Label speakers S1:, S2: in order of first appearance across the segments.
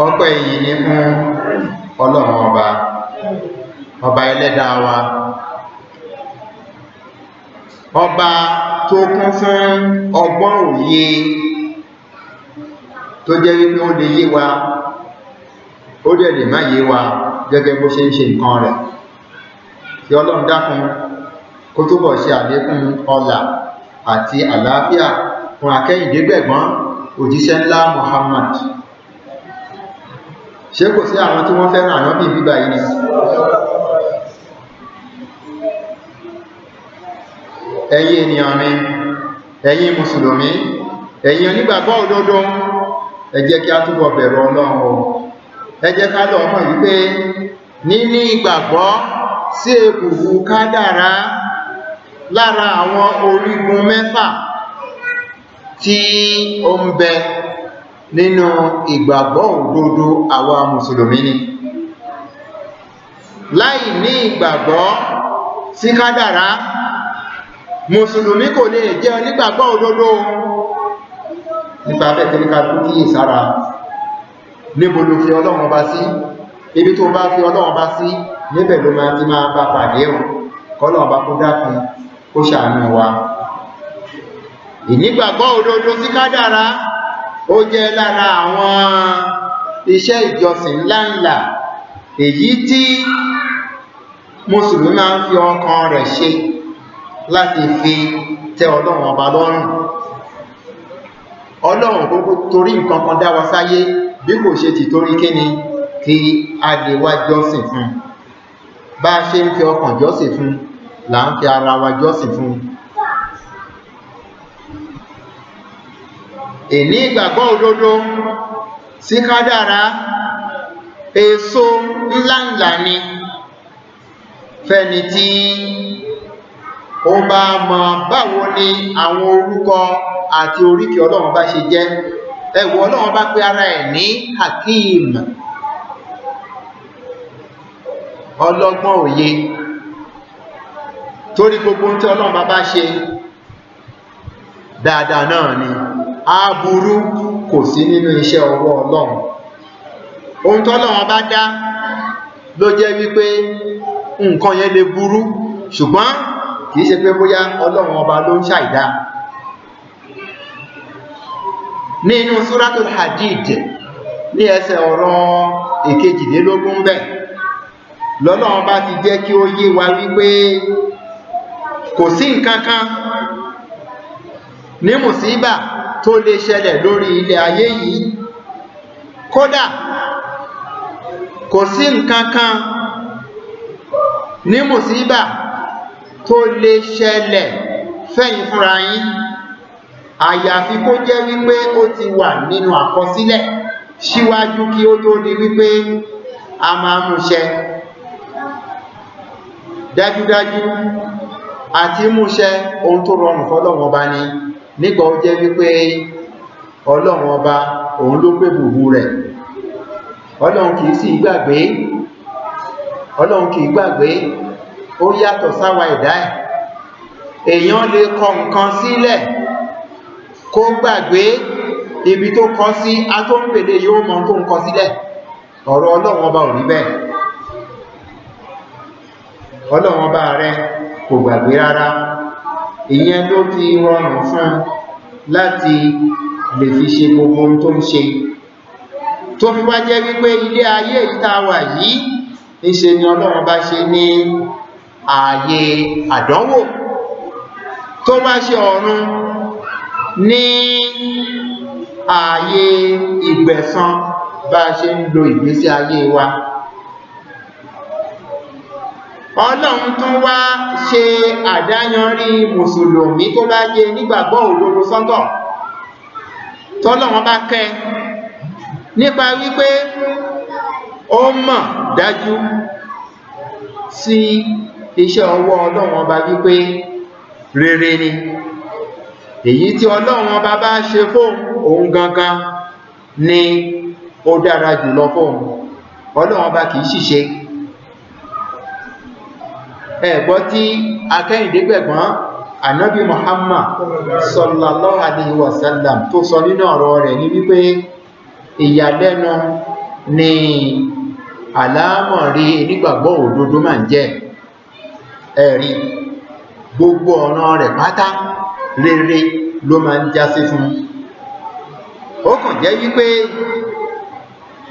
S1: ọpẹ́ yìí ni fún Ọlọ́run ọba ẹlẹ́dàá wa, ọba tó kún fún ọgbọ́n òye tó jẹ́ wípé ó lè yé wa ó dẹ̀ lè má yé wa gẹ́gẹ́ bó ṣe ń ṣe nǹkan rẹ̀. Kí Ọlọ́run dákun kó túbọ̀ ṣe àlékún ọlà àti àlàáfíà fún akẹ́yìndé gbẹ̀gbọ́n òjíṣẹ́ ńlá Muhammad. Ṣé kò sí àwọn tí wọ́n fẹ́ràn ànábì bíbá yìí ni? Ẹ̀yin ènìyàn mi, ẹ̀yin mùsùlùmí, ẹ̀yin onígbàgbọ́ òdodo, ẹ jẹ́ kí a túbọ̀ bẹ̀rù Ọlọ́run o. Ẹ jẹ́ ká lọ mọ̀ wípé níní ìgbàgbọ́ sí èbùbù kádàrá lára àwọn orígun mẹ́fà tí ó ń bẹ nínú ìgbàgbọ́ òdodo àwa mùsùlùmí ni. Láì ní ìgbàgbọ́ sí kádàrá, mùsùlùmí kò lè jẹ́ onígbàgbọ́ òdodo. Nípa bẹ́ẹ̀ tí ní ká tó kíyè sára, níbo ló fi Ọlọ́run ọba sí? Ibi tó bá fi Ọlọ́run ọba sí, níbẹ̀ ló máa ti máa bá pàdé o. K'Ọlọ́run ọba kó dákun kó ṣàánú wa. Ìnígbàgbọ́ òdodo sí kádàrá ó jẹ́ lára àwọn iṣẹ́ ìjọsìn ńláńlá èyí tí mùsùlùmí máa ń fi ọkàn rẹ̀ ṣe láti fi tẹ́ Ọlọ́run ọba lọ́rùn. Ọlọ́run gbogbo torí nǹkan kan dá wa sáyé bí kò ṣe ti torí kíni kí a lè wá jọ́sìn fún. Bá a ṣe ń fi ọkàn jọ́sìn fún là ń fi ara wa jọ́sìn fún. Ìní ìgbàgbọ́ òdodo sí kádàrá èso ńláńlá ni fẹ́ni tí ó bá mọ̀ báwo ni àwọn orúkọ àti oríkì Ọlọ́run bá ṣe jẹ́. Ẹ̀wọ̀ Ọlọ́run bá pè ara ẹ̀ ní Hakim, ọlọ́gbọ́n òye. Torí gbogbo tí Ọlọ́run bá ṣe dáadáa náà ni, aburú kò sí nínú iṣẹ́ ọwọ́ Ọlọ́run. Ohun tí Ọlọ́run bá dá ló jẹ́ wípé nǹkan yẹn lè burú, ṣùgbọ́n kìí ṣe pé bóyá Ọlọ́run ọba ló ń ṣàìdá. Nínú Suratul Hadid ní ẹsẹ̀ ọ̀rọ̀ ìkejìlélógún bẹ́ẹ̀, l'Ọlọ́run bá ti jẹ́ kí ó yé wa wípé kò sí nǹkan kan ní mùsíbà tó lè ṣẹlẹ̀ lórí ilẹ̀ ayé yìí. Kódà kò sí nǹkan kan ní mùsíbà tó lè ṣẹlẹ̀ fẹ́yìn fúnra yín àyàfi kó jẹ́ wípé ó ti wà nínú àkọsílẹ̀ síwájú kí ó tó di wípé a máa múṣẹ. Dájúdájú àti múṣẹ ohun tó rọrùn fọ́lọ́run ọba ni, nígbà ó jẹ́ wípé Ọlọ́run ọba òun ló pé bùbù rẹ̀. Ọlọ́run kìí sì gbàgbé, Ọlọ́run kìí gbàgbé, ó yàtọ̀ sáwa ẹ̀dá ẹ̀. Èèyàn lè kọ nǹkan sílẹ̀ kó gbàgbé ibi tó kọ sí, a tó ń pèlè yóò mọ tó ń kọ sílẹ̀. Ọ̀rọ̀ Ọlọ́run ọba ò rí bẹ́ẹ̀. Ọlọ́run ọba rẹ̀ kò gbàgbé rárá. Ìyẹn ló fi rọrùn fún láti lè fi ṣe gbogbo ohun tó ń ṣe. Tó fi wá jẹ́ wípé ilé ayé ìta wà yìí níṣe ni Ọlọ́run bá ṣe ní ààyè àdánwò, tó bá ṣe ọ̀run ní ààyè ìgbẹ̀san bá ṣe ń lo ìgbésí ayé wa. Ọlọ́run tún wá ṣe àdáyanrí mùsùlùmí tó bá jẹ́ nígbàgbọ́ òdodo sọ́tọ̀, tọ́lọ́run bá kẹ́ nípa wípé ó mọ̀ dájú sí iṣẹ́ ọwọ́ Ọlọ́run ọba wípé rere ni. Èyí tí Ọlọ́run ọba bá ṣe fún òun gangan ni ó dára jùlọ fún Ọlọ́run ọba kìí ṣìṣe. Ẹ̀gbọ́ tí akẹ́yìndé gbẹ̀gbọ́n Ànábì Muhammad sallallahu alaihi wasallam tó sọ nínú ọ̀rọ̀ rẹ̀ ní wípé ìyàlẹ́nu ni àlámọ̀rí onígbàgbọ́ òdodo máa ń jẹ́. Ẹ̀rí gbogbo ọ̀nà rẹ̀ pátá rere ló máa ń jásí fún. Ó kàn jẹ́ wípé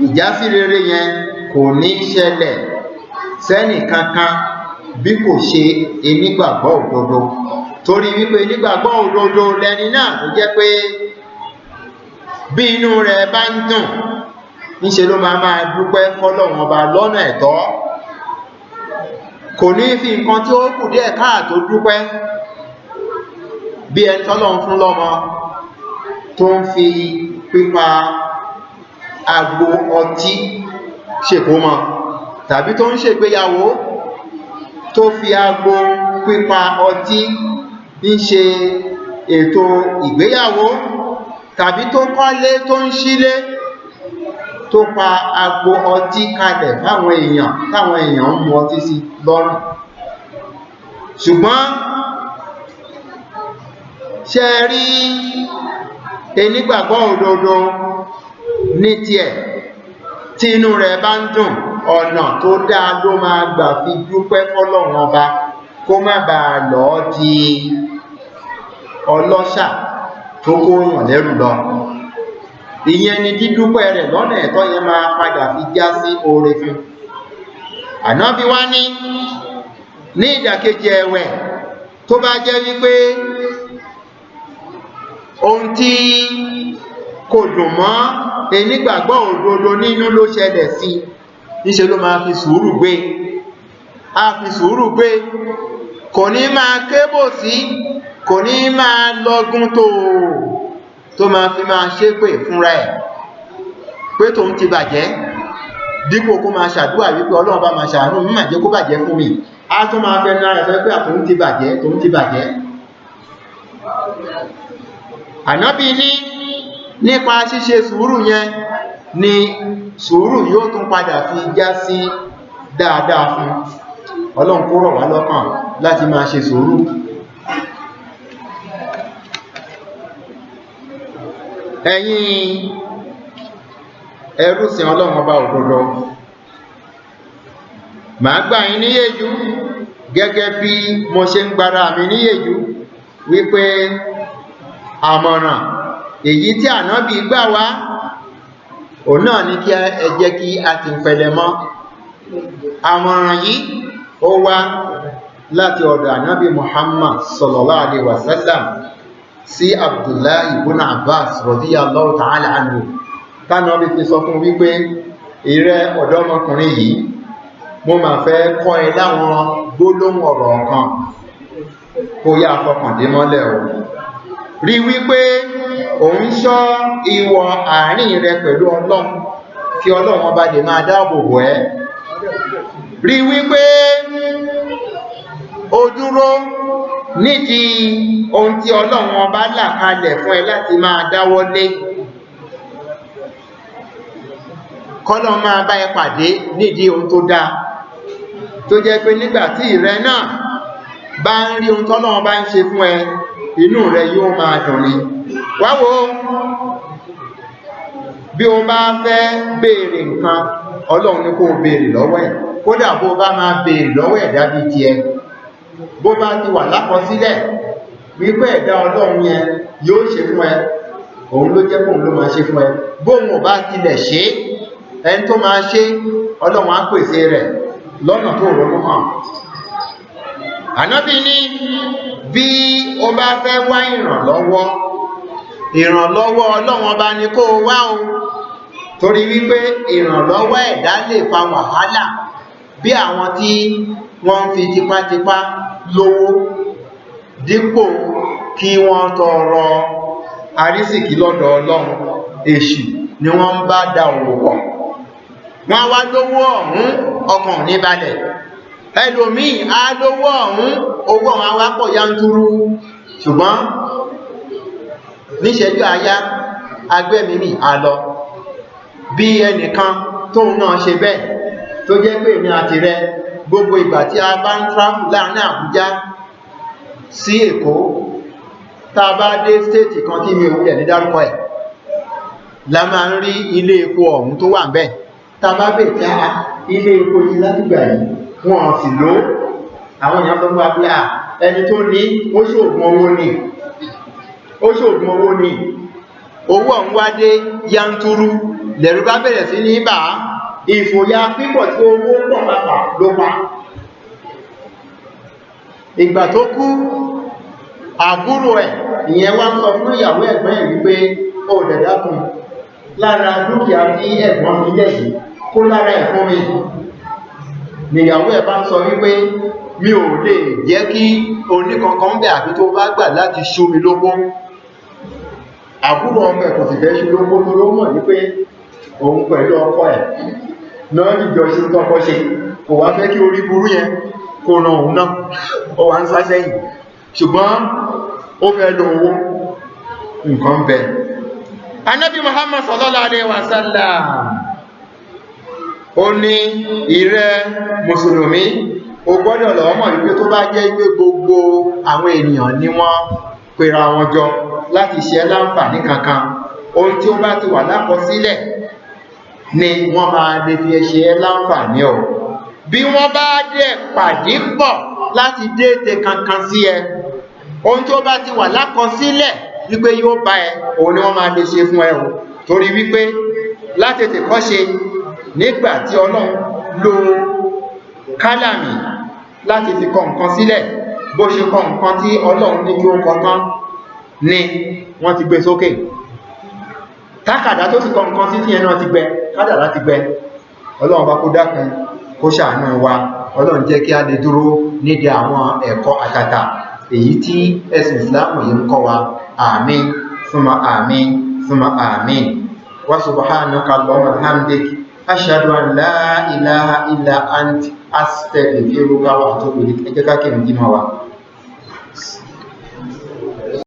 S1: ìjásí rere yẹn kò ní ṣẹlẹ̀ sẹ́nì kankan bí kò ṣe onígbàgbọ́ òdodo, torí wípé onígbàgbọ́ òdodo lẹni náà tó jẹ́ pé bí inú rẹ̀ bá ń dùn níṣe ló máa dúpẹ́ fọ́lọ́run ọba lọ́nà ẹ̀tọ́, kò ní fi nǹkan tí ó kù díẹ̀ káàtó dúpẹ́. Bí ẹni tọ́lọ́run fún lọ́mọ tó ń fi pípa agbo ọtí ṣèkómọ, tàbí tó ń ṣègbéyàwó tó fi agbo pípa ọtí ń ṣe ètò ìgbéyàwó, tàbí tó kọ́lé tó ń ṣílé tó pa agbo ọtí kalẹ̀ fáwọn èèyàn táwọn èèyàn ń mu ọtí sí lọ́rùn. Ṣùgbọ́n ṣe rí onígbàgbọ́ òdodo ní tiẹ̀ tí inú rẹ̀ bá ń dùn, ọ̀nà tó dáa ló máa gbà fi dúpẹ́ fọ́lọ́run ọba kó má bàa lọ di ọlọ́ṣà tó kó yàn lẹ́rù lọ. Ìyẹn ni dídúpẹ́ rẹ̀ lọ́nà ẹ̀tọ́ yẹn máa padà fi já sí oore fún. Ànábì wá ní ìdàkejì ẹ̀wẹ̀, tó bá jẹ́ wípé ohun tí kò dùn mọ́ onígbàgbọ́ òdodo nínú ló ṣẹlẹ̀ sí, níṣe ló máa fi sùúrù gbé. A fi sùúrù gbé, kò ní máa kébò sí, kò ní máa lọ́gún tó máa fi máa ṣépè fúnra ẹ̀ pé tòun ti bàjẹ́, dípò kó máa ṣàdúrà wípé Ọlọ́run bá máa ṣàánú mi, má jẹ́ kó bàjẹ́ fún mi. A tún máa fẹ́ náà rẹ̀ sọ pé àtòun ti bàjẹ́, tòun ti bàjẹ́. Ànábì ní nípa ṣíṣe sùúrù yẹn ni sùúrù yóò tún padà fi já sí dáadáa fún. Ọlọ́run kó rọ̀ wá lọ́kàn láti máa ṣe sùúrù. Ẹ̀yin ẹrúsìn Ọlọ́run ọba òdodo, màá gbà yín níyèjú gẹ́gẹ́ bí mo ṣe ń gbára mi níyèjú wípé àmọ̀ràn èyí tí Ànábì gbà wá, òun náà ní kí ẹ jẹ́ kí a ti pẹ̀lẹ́ mọ́. Àmọ̀ràn yìí ó wá láti ọ̀dọ̀ Ànábì Muhammad sallallahu alaihi wasallam sí Abdullahi ibn Abbas radiyallahu ta'ala anhu. Tánàbí fi sọ fún wípé ìrẹ ọ̀dọ́mọkùnrin yìí, mo máa fẹ́ kọ́ ẹ láwọn gbólóhùn ọ̀rọ̀ kan kó yá fọkàndé mọ́lẹ̀ o. Rí wípé òun ṣọ́ ìwọ àárín rẹ pẹ̀lú Ọlọ́run, kí Ọlọ́run ọba lè máa dáàbò bò ẹ́. Rí wípé ó dúró nídìí ohun tí Ọlọ́run ọba là kalẹ̀ fún ẹ láti máa dáwọ́lé. Kọ́lọ́run máa bá ẹ pàdé nídìí ohun tó dáa, tó jẹ́ pé nígbà tí ìrẹ náà bá ń rí ohun tọ́lọ́run bá ń ṣe fún ẹ, inú rẹ yóò máa dùn ni. Wá wò ó, bí o bá fẹ́ béèrè nǹkan, Ọlọ́run ní kó béèrè lọ́wọ́ ẹ̀. Kódà bó bá máa béèrè lọ́wọ́ ẹ̀dá bí tiẹ̀, bó bá ti wà lákọsílẹ̀ wípé ẹ̀dá Ọlọ́run yẹn yóò ṣe fún ẹ, òun ló jẹ́ kóun ló máa ṣe fún ẹ. Bóun ò bá tilẹ̀ ṣe, ẹni tó máa ṣe, Ọlọ́run á pèsè rẹ̀ lọ́nà tó rọrùn hàn. Ànábì ní bí o bá fẹ́ wá ìrànlọ́wọ́ Ọlọ́run ọba ni kó o wá o, torí wípé ìrànlọ́wọ́ ẹ̀dá lè fa wàhálà bí àwọn tí wọ́n ń fi tipátipá lówó dípò kí wọ́n tọrọ àrísìkí lọ́dọ̀ Ọlọ́run. Èṣù ni wọ́n ń bá dá òwò pọ̀. Wọ́n wá lówó ọ̀hún, ọkàn ní balẹ̀. Ẹlòmíì á lówó ọ̀hún, owó àwọn awápọ̀ yanturu, ṣùgbọ́n níṣẹ́jú àyá agbẹ́mìí àlọ. Bí ẹnìkan tóun náà ṣe bẹ́ẹ̀, tó jẹ́ pé èmi àti rẹ gbogbo ìgbà tí a bá ń travel láàrin Àbújá sí Èkó, tá bá dé stéètì kan tí mi ò wulẹ̀ ní dárúkọ ẹ̀, la máa ń rí ilé epo ọ̀hún tó wà ń bẹ̀. Tá bá bẹ̀ tí ilé epo yìí látìgbà yìí wọ́n sì lò, àwọn èèyàn sọ fún wa pé ẹni tó ní ó ṣògùn owó ni, ó ṣògùn owó ni. Owó ọ̀hún wá dé yanturu, lẹ̀rú bá bẹ̀rẹ̀ sí ní bà á, ìfòyà pípọ̀ tí owó pọ̀ pàpà ló pa. Ìgbà tó kú, àbúrò ẹ̀ ìyẹn wá sọ fún ìyàwó ẹ̀gbọ́n ẹ̀ wípé ó dẹ̀dákun lára dúkìá tí ẹ̀gbọ́n mi lẹ̀ yìí kó lára ẹ̀ fún mi. Níyàwó ẹ̀ bá ń sọ wípé mi ò lè jẹ́ kí oníkankan bẹ̀ àbí tó bá gbà láti ṣú mi lógó. Àbúrò ọmọ ẹ̀ kò sì fẹ́ ṣú lógó tó ló mọ̀ wípé òun pẹ̀lú ọkọ ẹ̀ náà dìjọ ṣe tọ́kọ́ ṣe, kò wá fẹ́ kí orí burú yẹn kó ran òun náà, ó wá ń sá sẹ́yìn. Ṣùgbọ́n ó fẹ́ lo owó, nǹkan bẹ̀. Ànábì Muhammad sallallahu alaihi wasallam ó ní ìrẹ́ mùsùlùmí, o gbọ́dọ̀ lọ mọ̀ wípé tó bá jẹ́ pé gbogbo àwọn ènìyàn ni wọ́n pera wọn jọ láti ṣe láǹfààní kankan, ohun tí ó bá ti wà lákọsílẹ̀ ni wọ́n máa lè fi ṣe láǹfààní ọ̀. Bí wọ́n bá dẹ̀ pàdé pọ̀ láti déètè kankan sí ẹ, ohun tí ó bá ti wà lákọsílẹ̀ wípé yóò bá ẹ, òun ni wọ́n máa lè ṣe fún ẹ o. Torí wípé látètè kọ́ ṣe, nígbà tí Ọlọ́run lo kálàmì láti fi kọ nǹkan sílẹ̀, bó ṣe kọ nǹkan tí Ọlọ́run ní kí ó kọ tán ni wọ́n ti gbé sókè. Tákàdá tó sì kọ nǹkan sí tí ẹ náà ti gbẹ, kádàrá ti gbẹ. Ọlọ́run bá kó dákun kó ṣàánú wa. Ọlọ́run jẹ́ kí a lè dúró nídìí àwọn ẹ̀kọ́ àtàtà èyí tí ẹ̀sìn Ìsìlámù yìí ń kọ́ wa. Àmín summa àmín summa àmín. Wa subhanaka Allahumma wa bihamdik, ashhadu an la ilaha illa ant, astaghfiruka wa atubu ilayk. Ẹ jẹ́ ká kí n jí mọ́ wa.